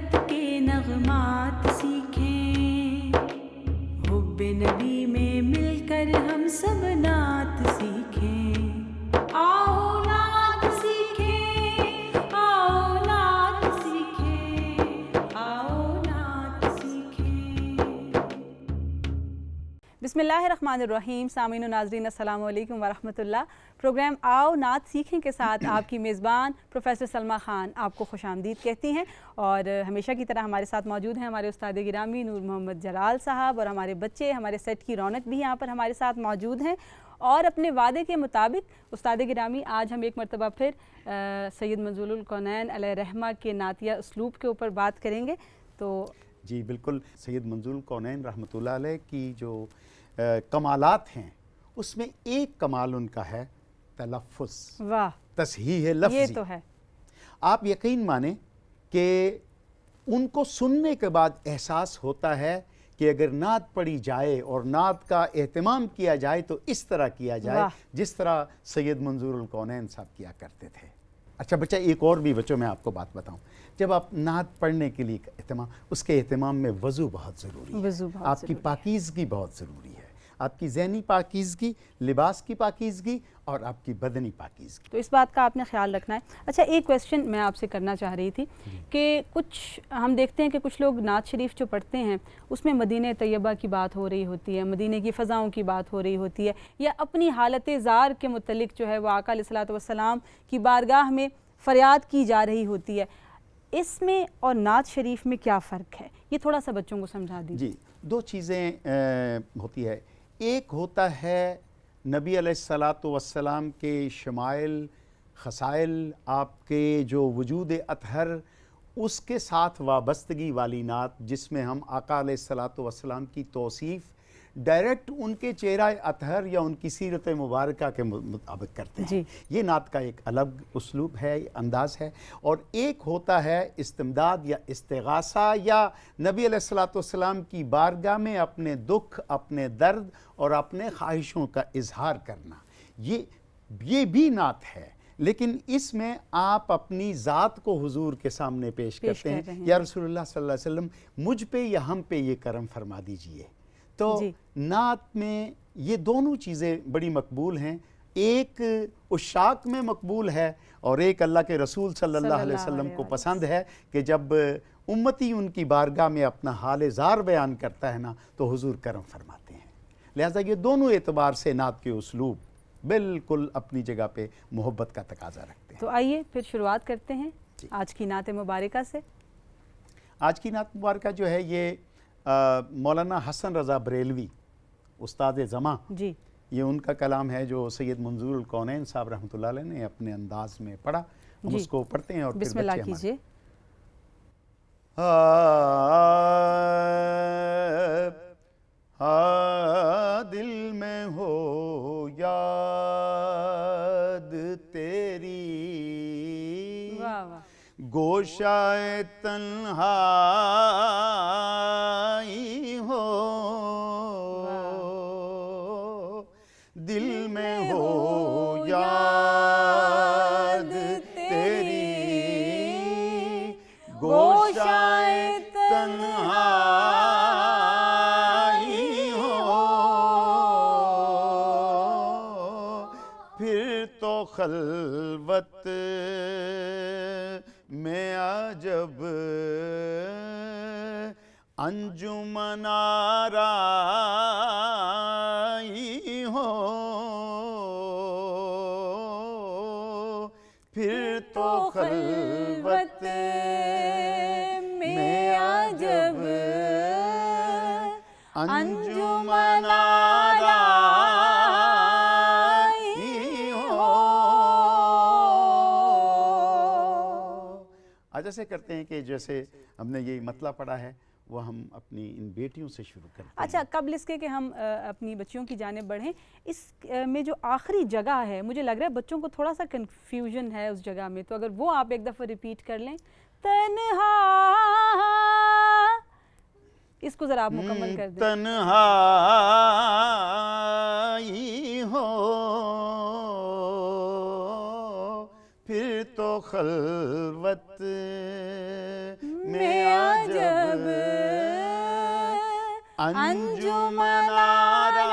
रहमत के नगमात सीखें, हुब्बे नबी में मिलकर हम सब नात सीखें। आओ नात सीखें, आओ नात सीखें, आओ नात सीखें। बिस्मिल्लाहिर्रहमानिर्रहीम। सामीन व नाज़रीन अस्सलामु अलैकुम वरहमतुल्लाह। प्रोग्राम आओ नात सीखें के साथ आपकी मेज़बान प्रोफ़ेसर सलमा ख़ान आपको खुशामदीद कहती हैं। और हमेशा की तरह हमारे साथ मौजूद हैं हमारे उस्ताद गिरामी नूर मोहम्मद जलाल साहब, और हमारे बच्चे, हमारे सेट की रौनक भी यहाँ पर हमारे साथ मौजूद हैं। और अपने वादे के मुताबिक उस्ताद गिरामी आज हम एक मरतबा फिर सैयद मंज़ूरुल कौनैन अलैहिर्रहमा के नातिया उसलूब के ऊपर बात करेंगे। तो जी बिल्कुल, सैयद मंज़ूरुल कौनैन रहमतुल्लाह अलैह की जो कमालात हैं उसमें एक कमाल उनका है तलफ़्फ़ुज़, वाह, तस्हीह लफ्ज़ी। ये तो है। आप यकीन माने कि उनको सुनने के बाद एहसास होता है कि अगर नात पढ़ी जाए और नात का एहतमाम किया जाए तो इस तरह किया जाए जिस तरह सैयद मंज़ूरुल कौनैन साहब किया करते थे। अच्छा बच्चा, एक और भी बच्चों मैं आपको बात बताऊं, जब आप नात पढ़ने के लिए एहतमाम, उसके एहतमाम में वज़ू बहुत ज़रूरी है, आपकी पाकीज़गी बहुत ज़रूरी है, आपकी ज़हनी पाकीज़गी, लिबास की पाकीज़गी और आपकी बदनी पाकीज़गी। तो इस बात का आपने ख्याल रखना है। अच्छा, एक क्वेश्चन मैं आपसे करना चाह रही थी कि कुछ हम देखते हैं कि कुछ लोग नात शरीफ जो पढ़ते हैं उसमें मदीने तैयबा की बात हो रही होती है, मदीने की फ़ज़ाओं की बात हो रही होती है, या अपनी हालत ज़ार के मुतल्लिक़ जो है वो आका अलैहिस्सलातु वस्सलाम की बारगाह में फ़रियाद की जा रही होती है। इसमें और नात शरीफ में क्या फ़र्क है, ये थोड़ा सा बच्चों को समझा दीजिए। जी, दो चीज़ें होती है। एक होता है नबी अलैहिस्सलातु वस्सलाम के शमाइल खसाइल, आपके जो वजूद अतहर, उसके साथ वाबस्तगी वाली नात, जिसमें हम आका अलैहिस्सलातु वस्सलाम की तौसीफ़ डायरेक्ट उनके चेहरा अतहर या उनकी सीरत मुबारका के मुताबिक करते हैं। ये नात का एक अलग उसलूब है, अंदाज़ है। और एक होता है इस्तिमदाद या इस्तिगासा, या नबी अलैहिस्सलातु वस्सलाम की बारगाह में अपने दुख, अपने दर्द और अपने ख्वाहिशों का इजहार करना। ये भी नात है, लेकिन इसमें आप अपनी ज़ात को हुजूर के सामने पेश करते हैं, या रसूलुल्लाह सल्लल्लाहु अलैहि वसल्लम मुझ पे या हम पे ये करम फरमा दीजिए। तो नात में ये दोनों चीज़ें बड़ी मकबूल हैं। एक उशाक में मकबूल है और एक अल्लाह के रसूल सल्लल्लाहु अलैहि वसल्लम को पसंद है कि जब उम्मती उनकी बारगाह में अपना हाल ज़ार बयान करता है ना, तो हुजूर करम फरमाते हैं। लिहाजा ये दोनों एतबार से नात के उसलूब बिल्कुल अपनी जगह पे मोहब्बत का तकाजा रखते हैं। तो आइए फिर शुरुआत करते हैं आज की नात मुबारका से। आज की नात मुबारका जो है ये मौलाना हसन रज़ा बरेलवी उस्ताद ज़मा जी, ये उनका कलाम है जो सैयद मंज़ूरुल कौनैन साहब रहमतुल्लाह अलैह ने अपने अंदाज में पढ़ा। हम उसको पढ़ते हैं और बिस्मिल्लाह कीजिए। दिल में हो याद तेरी, गोशाए तन्हाई हो, दिल में हो याद तेरी, गोशाए तन्हाई हो, फिर तो खलवत में अजब अंजुमन आराई हो, फिर तो खलवत में अजब अंजुमन आराई हो। आज ऐसे करते हैं कि जैसे हमने ये मतला पढ़ा है वो हम अपनी इन बेटियों से शुरू करते हैं। अच्छा, कबल इसके कि हम अपनी बच्चियों की जानिब बढ़ें, इस में जो आखिरी जगह है, मुझे लग रहा है बच्चों को थोड़ा सा कन्फ्यूजन है उस जगह में, तो अगर वो आप एक दफ़ा रिपीट कर लें। तन्हा, इसको ज़रा आप मुकम्मल कर दें। तन्हाई हो फिर तो खलवत में अजब अंजुमन आराई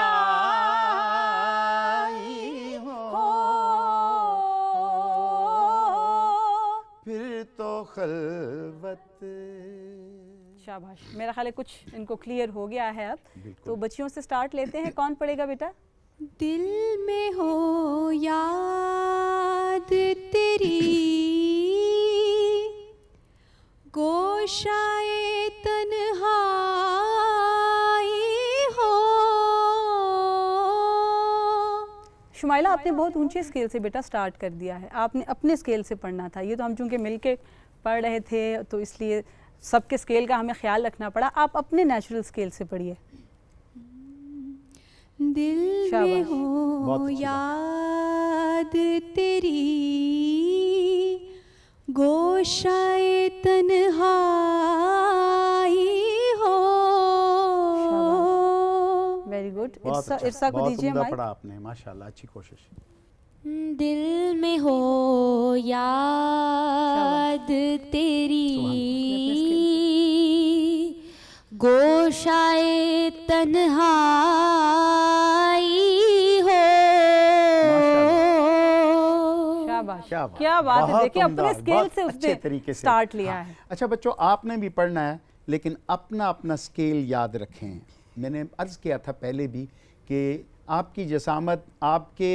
हो, फिर तो खलवत। शाबाश, मेरा ख्याल है कुछ इनको क्लियर हो गया है अब। तो बच्चियों से स्टार्ट लेते हैं, कौन पढ़ेगा बेटा? दिल में हो याद तेरी, गोशाए तन्हाई हो। शुमाइला, आपने बहुत ऊंचे स्केल से बेटा स्टार्ट कर दिया है, आपने अपने स्केल से पढ़ना था। ये तो हम चूंकि मिलके पढ़ रहे थे तो इसलिए सबके स्केल का हमें ख्याल रखना पड़ा। आप अपने नेचुरल स्केल से पढ़िए। दिल में हो याद तेरी, गोशाए तन्हाई हो। Very good. बहुत इरसा को दीजिए उम्दा माइक। पढ़ा आपने, माशाल्लाह, अच्छी कोशिश। दिल में हो याद तेरी, गोशाए तन्हाई हो। शाबाश, क्या बात, क्या बात है। बहुत देखिए उम्दा, अपने स्केल बहुत से अच्छे उसने तरीके से स्टार्ट लिया हाँ। है। अच्छा बच्चों, आपने भी पढ़ना है लेकिन अपना अपना स्केल याद रखें। मैंने अर्ज़ किया था पहले भी कि आपकी जसामत, आपके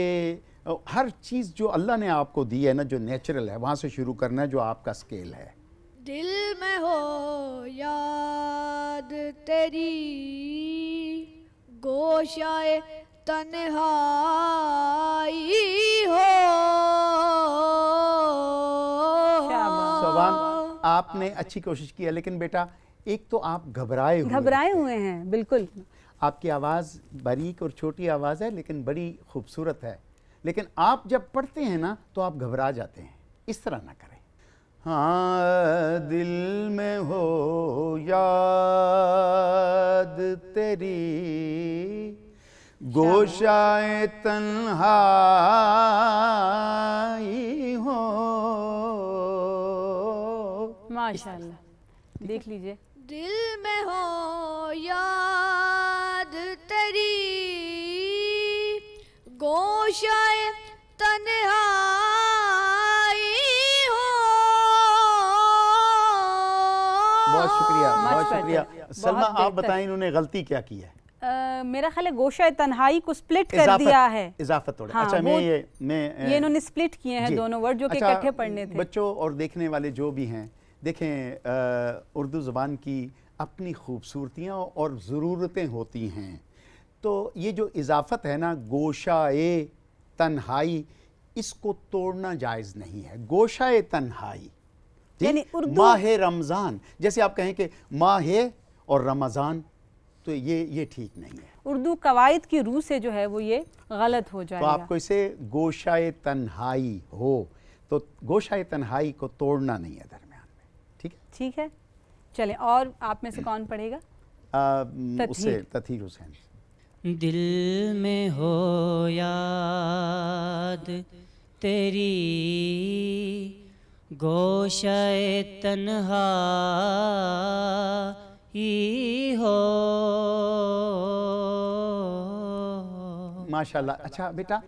हर चीज़ जो अल्लाह ने आपको दी है ना, जो नेचुरल है, वहाँ से शुरू करना है, जो आपका स्केल है। दिल में हो याद तेरी, गोशाए तन्हाई हो। सवान, आपने अच्छी कोशिश की है, लेकिन बेटा एक तो आप घबराए हुए हैं। बिल्कुल, आपकी आवाज़ बारीक और छोटी आवाज़ है लेकिन बड़ी खूबसूरत है, लेकिन आप जब पढ़ते हैं ना तो आप घबरा जाते हैं। इस तरह ना करें। हाँ, दिल में हो याद तेरी, गोशाए तन्हाई हो। माशाल्लाह, देख लीजिए। दिल में हो याद तेरी, गोशाए तन्हाई हो। बहुत शुक्रिया, बहुत better, शुक्रिया। बहुत सलमा, आप बेहतर। बताएं इन्होंने गलती क्या की है? मेरा ख्याल है गोशा तन्हाई को स्प्लिट कर दिया है। इजाफत थोड़ा। हाँ, अच्छा, ये इन्होंने स्प्लिट किए हैं जी। दोनों वर्ड जो कि अच्छा, इकट्ठे पढ़ने थे। बच्चों और देखने वाले जो भी हैं, देखें उर्दू ज़बान की अपनी खूबसूरतियाँ और ज़रूरतें होती हैं। तो ये जो इजाफत है ना, गोशाए तन्हाई, इसको तोड़ना जायज़ नहीं है। गोशाए तन्हाई यानी उर्दू माह रमज़ान, जैसे आप कहें कि माह और रमज़ान, तो ये ठीक नहीं है। उर्दू कवायद की रूह से जो है वो ये गलत हो तो जाएगा। आपको इसे गोशाए तन्हाई हो, तो गोशाए तन्हाई को तोड़ना नहीं है दरमियान में। ठीक है, ठीक है। चलें, और आप में से कौन पढ़ेगा? उससे तथीर हुसैन। दिल में हो याद तेरी, गोशाए तन्हाई हो। माशाल्लाह। अच्छा बेटा,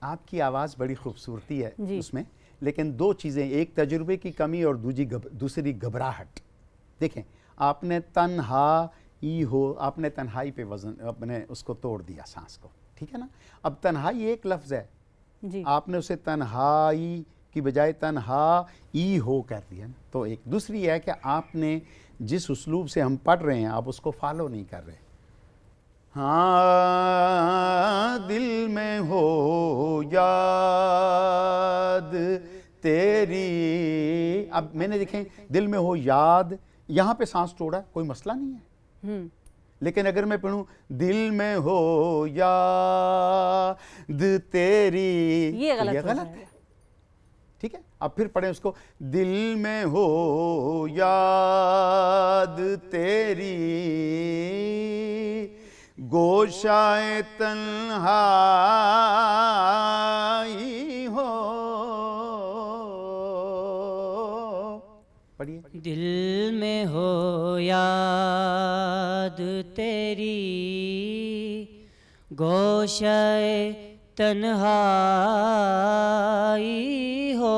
आपकी आवाज़ बड़ी खूबसूरती है जी। उसमें, लेकिन दो चीज़ें, एक तजुर्बे की कमी और दूसरी घबराहट। देखें, आपने तन्हाई हो, आपने तन्हाई पे वजन अपने उसको तोड़ दिया, सांस को। ठीक है ना। अब तन्हाई एक लफ्ज़ है जी, आपने उसे तन्हाई की बजाय तन्हाई हो कर दिया ना। तो एक दूसरी है कि आपने जिस उसलूब से हम पढ़ रहे हैं आप उसको फॉलो नहीं कर रहे। हाँ, दिल में हो याद तेरी, अब मैंने देखें दिल में हो याद, यहाँ पे सांस तोड़ा, कोई मसला नहीं है। लेकिन अगर मैं पढ़ूं दिल में हो याद तेरी, ये तो गलत है। ठीक है, अब फिर पढ़ें उसको, दिल में हो याद तेरी, गोशाए तन्हाई हो। पढ़िए। दिल में हो याद तेरी, गोशाए तन्हाई हो।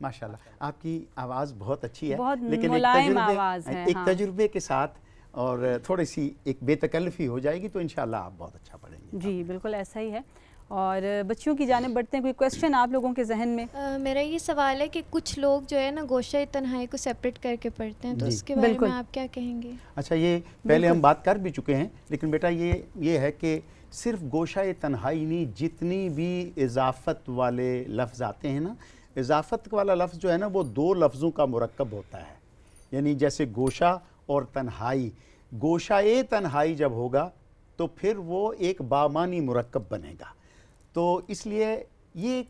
माशाल्लाह, आपकी आवाज़ बहुत अच्छी है, बहुत लेकिन मुलायम आवाज़ है, एक हाँ। तजुर्बे के साथ और थोड़ी सी एक बेतकल्लफ़ी हो जाएगी तो इंशाल्लाह आप बहुत अच्छा पढ़ेंगे। जी बिल्कुल ऐसा ही है। और बच्चियों की जानिब बढ़ते हैं, कोई क्वेश्चन आप लोगों के जहन में? मेरा ये सवाल है कि कुछ लोग जो है ना गोशा तन्हाई को सेपरेट करके पढ़ते हैं, तो जी। उसके बारे बिल्कुल। में आप क्या कहेंगे? अच्छा, ये पहले हम बात कर भी चुके हैं, लेकिन बेटा ये है कि सिर्फ गोशा तन्हाई नहीं, जितनी भी इजाफ़त वाले लफ्ज़ आते हैं ना, इजाफ़त वाला लफ्ज़ जो है ना वो दो लफ्ज़ों का मुरक्कब होता है। यानी जैसे गोशा और तन्हाई, गोशा तन्हाई जब होगा तो फिर वो एक बामानी मुरक्कब बनेगा। तो इसलिए ये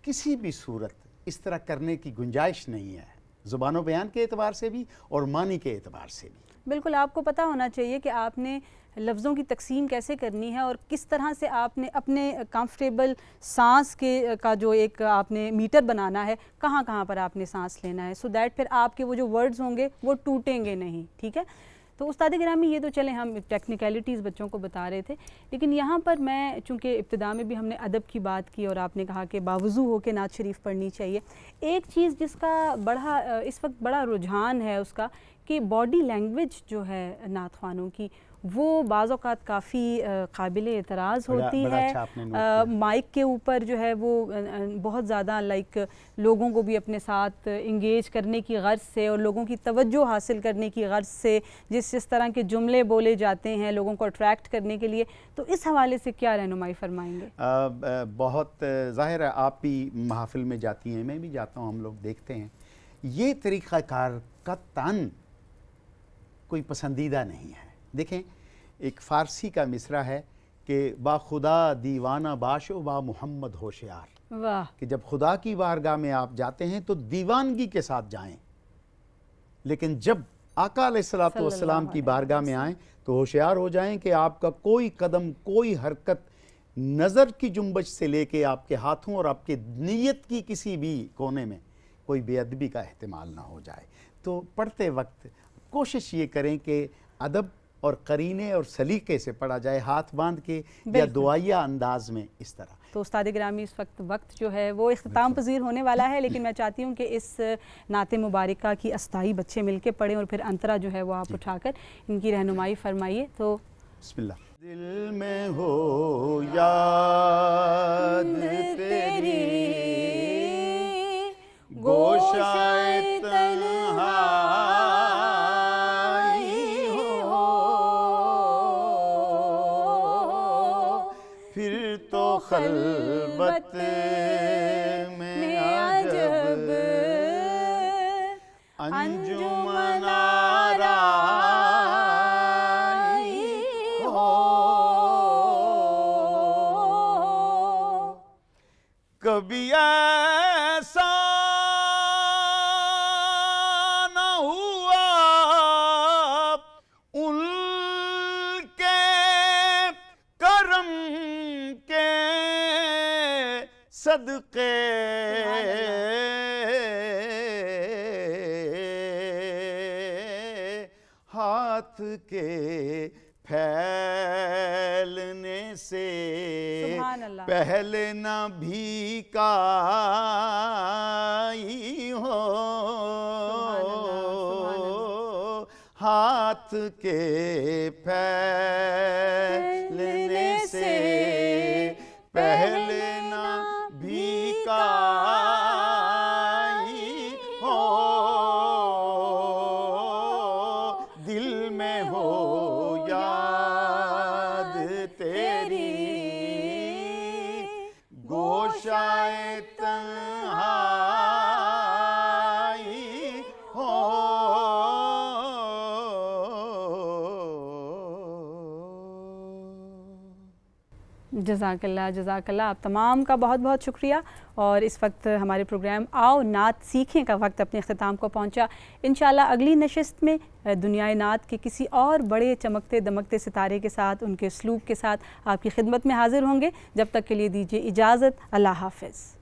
किसी भी सूरत इस तरह करने की गुंजाइश नहीं है, ज़ुबान बयान के एतबार से भी और मानी के एतबार से भी। बिल्कुल, आपको पता होना चाहिए कि आपने लफ्ज़ों की तकसीम कैसे करनी है और किस तरह से आपने अपने कंफर्टेबल सांस के का जो एक आपने मीटर बनाना है, कहाँ कहाँ पर आपने सांस लेना है, सो दैट फिर आपके वो जो वर्ड्स होंगे वो टूटेंगे नहीं। ठीक है, तो उस्ताद गिरामी, ये तो चले हम टेक्निकलिटीज़ बच्चों को बता रहे थे, लेकिन यहाँ पर मैं चूँकि इब्तिदा में भी हमने अदब की बात की और आपने कहा कि बावज़ू हो के नात शरीफ पढ़नी चाहिए, एक चीज़ जिसका बड़ा इस वक्त बड़ा रुझान है उसका कि बॉडी लैंग्वेज जो है नात ख़वानों की वो बाज़ औक़ात काफ़ी काबिले एतराज़ होती बड़ा है। अच्छा आपने नोट किया। माइक के ऊपर जो है वो बहुत ज़्यादा लाइक लोगों को भी अपने साथ इंगेज करने की गर्ज से और लोगों की तवज्जो हासिल करने की गर्ज से जिस तरह के जुमले बोले जाते हैं लोगों को अट्रैक्ट करने के लिए, तो इस हवाले से क्या रहनुमाई फरमाएंगे? बहुत ज़ाहिर है, आप भी महफ़िल में जाती हैं, मैं भी जाता हूँ, हम लोग देखते हैं ये तरीक़ाकार का तन कोई पसंदीदा नहीं है। देखें, एक फ़ारसी का मिसरा है कि बा खुदा दीवाना बाशो बा मोहम्मद होशियार, वाह, कि जब खुदा की बारगाह में आप जाते हैं तो दीवानगी के साथ जाएं, लेकिन जब आका अलैहिस्सलातु वस्सलाम की बारगाह में आएँ तो होशियार हो जाएं कि आपका कोई कदम, कोई हरकत, नज़र की जुम्बश से लेके आपके हाथों और आपके नीयत की किसी भी कोने में कोई बेअदबी का एहतिमाल ना हो जाए। तो पढ़ते वक्त कोशिश ये करें कि अदब और करीने और सलीके से पढ़ा जाए, हाथ बांध के या दुआया अंदाज में इस तरह। तो उस्ताद गिरामी, इस वक्त जो है वो इख्तिताम पजीर होने वाला है, लेकिन मैं चाहती हूँ कि इस नाते मुबारका की अस्थाई बच्चे मिलके पढ़ें और फिर अंतरा जो है वो आप उठाकर इनकी रहनुमाई फरमाइए। तो बिस्मिल्लाह। दिल में हो याद तेरी, गोशाए तन्हाई हो, फिर तो खलबत में अजब अंजुमन आराई हो। कभी ऐसा न हुआ उनके करम के सदके, हाथ के फैलने से सुभान अल्लाह। पहले न भीकाई हो, हाथ के फैलने से पहले न भीकाई हो, दिल में हो याद तेरी, गोशाए तन्हाई हो। जज़ाकल्लाह, जज़ाकल्लाह, आप तमाम का बहुत बहुत शुक्रिया। और इस वक्त हमारे प्रोग्राम आओ नात सीखें का वक्त अपने अख्ताम को पहुंचा। इंशाल्लाह अगली नशिस्त में दुनियाए नात के किसी और बड़े चमकते दमकते सितारे के साथ, उनके उसलूब के साथ आपकी खिदमत में हाजिर होंगे। जब तक के लिए दीजिए इजाज़त। अल्लाह हाफ़िज़।